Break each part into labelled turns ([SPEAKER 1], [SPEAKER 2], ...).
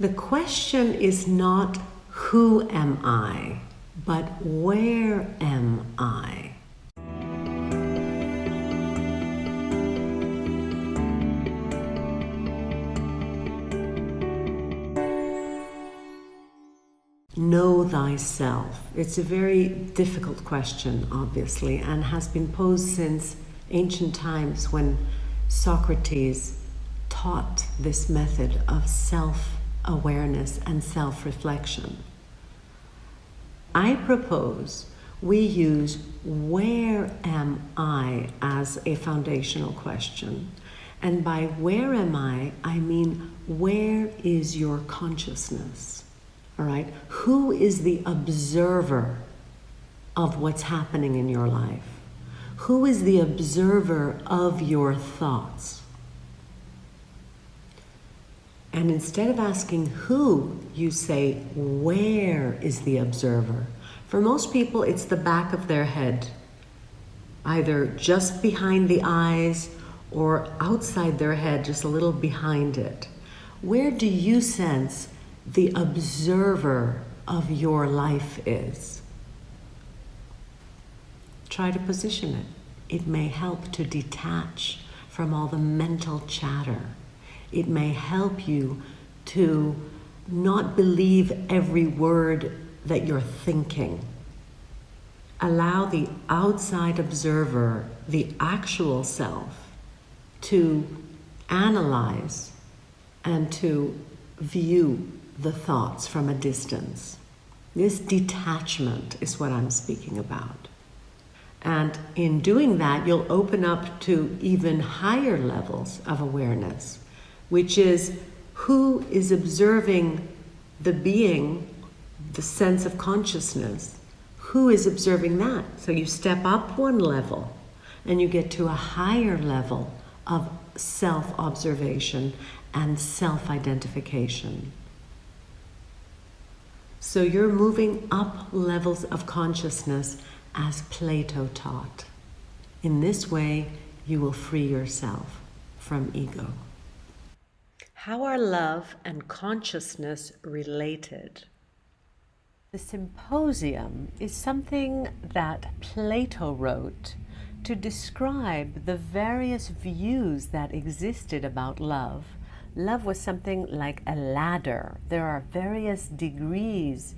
[SPEAKER 1] The question is not who am I, but where am I? Know thyself. It's a very difficult question, obviously, and has been posed since ancient times when Socrates taught this method of self-awareness and self-reflection. I propose we use where am I as a foundational question. And by where am I mean where is your consciousness? All right? Who is the observer of what's happening in your life? Who is the observer of your thoughts? And instead of asking who, you say, where is the observer? For most people, it's the back of their head, either just behind the eyes or outside their head, just a little behind it. Where do you sense the observer of your life is? Try to position it. It may help to detach from all the mental chatter. It may help you to not believe every word that you're thinking. Allow the outside observer, the actual self, to analyze and to view the thoughts from a distance. This detachment is what I'm speaking about. And in doing that, you'll open up to even higher levels of awareness, which is who is observing the being, the sense of consciousness. Who is observing that? So you step up one level and you get to a higher level of self-observation and self-identification. So you're moving up levels of consciousness as Plato taught. In this way, you will free yourself from ego. How are love and consciousness related? The Symposium is something that Plato wrote to describe the various views that existed about love. Love was something like a ladder. There are various degrees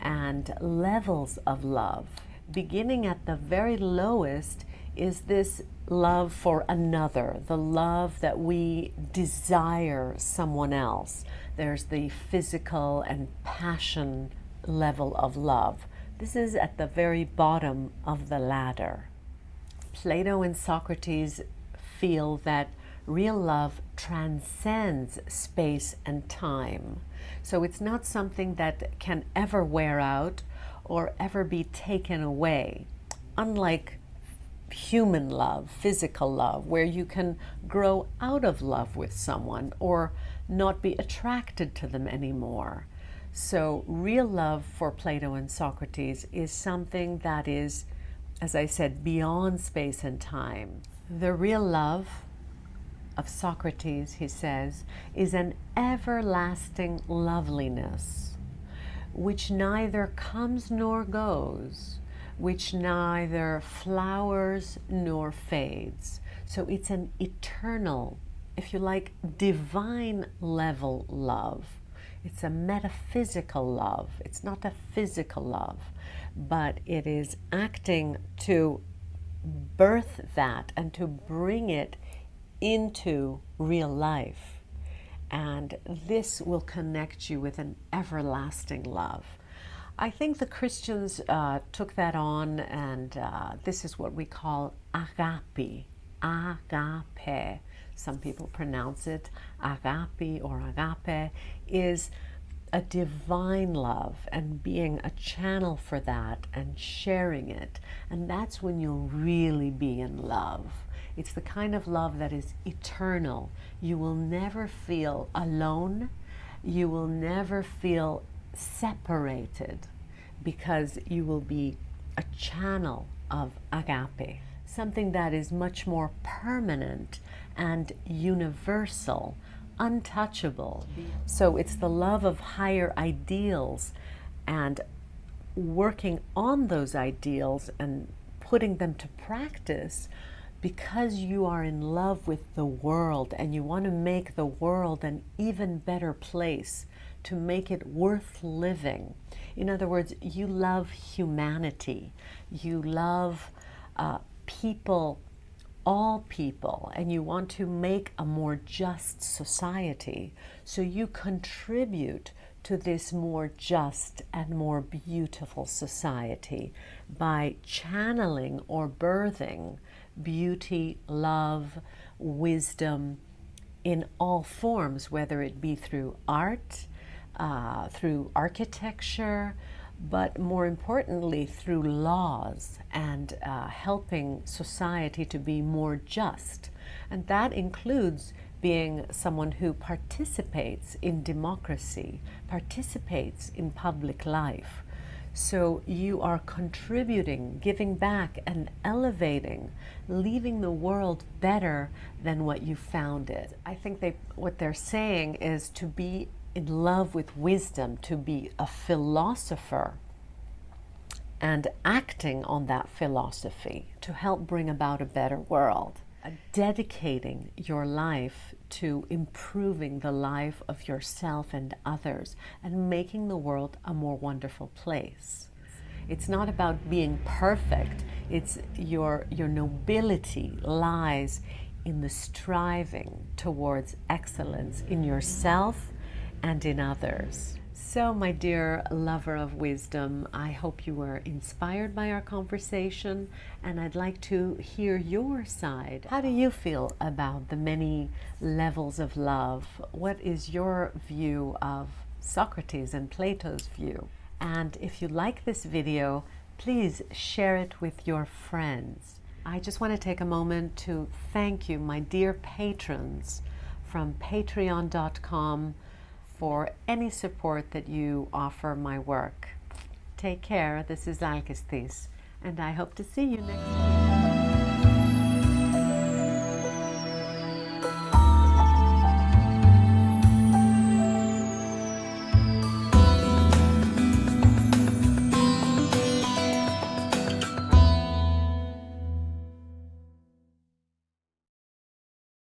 [SPEAKER 1] and levels of love. Beginning at the very lowest is this love for another, the love that we desire someone else. There's the physical and passion level of love. This is at the very bottom of the ladder. Plato and Socrates feel that real love transcends space and time. So it's not something that can ever wear out or ever be taken away, unlike human love, physical love, where you can grow out of love with someone or not be attracted to them anymore. So real love for Plato and Socrates is something that is, as I said, beyond space and time. The real love of Socrates, he says, is an everlasting loveliness, which neither comes nor goes, which neither flowers nor fades. So it's an eternal, if you like, divine level love. It's a metaphysical love. It's not a physical love, but it is acting to birth that and to bring it into real life. And this will connect you with an everlasting love. I think the Christians took that on, and this is what we call agape. Agape. Some people pronounce it agape or agape, is a divine love and being a channel for that and sharing it. And that's when you'll really be in love. It's the kind of love that is eternal. You will never feel alone. You will never feel separated, because you will be a channel of agape, something that is much more permanent and universal, untouchable. So it's the love of higher ideals and working on those ideals and putting them to practice because you are in love with the world and you want to make the world an even better place, to make it worth living. In other words, you love humanity, you love people, all people, and you want to make a more just society. So you contribute to this more just and more beautiful society by channeling or birthing beauty, love, wisdom in all forms, whether it be through art, through architecture, but more importantly through laws and helping society to be more just. And that includes being someone who participates in democracy, participates in public life. So you are contributing, giving back and elevating, leaving the world better than what you found it. I think what they're saying is to be in love with wisdom, to be a philosopher and acting on that philosophy to help bring about a better world. Dedicating your life to improving the life of yourself and others and making the world a more wonderful place. It's not about being perfect. It's your nobility lies in the striving towards excellence in yourself and in others. So, my dear lover of wisdom, I hope you were inspired by our conversation, and I'd like to hear your side. How do you feel about the many levels of love? What is your view of Socrates and Plato's view? And if you like this video, please share it with your friends. I just want to take a moment to thank you, my dear patrons, from patreon.com, for any support that you offer my work. Take care. This is Alkistis, and I hope to see you next week.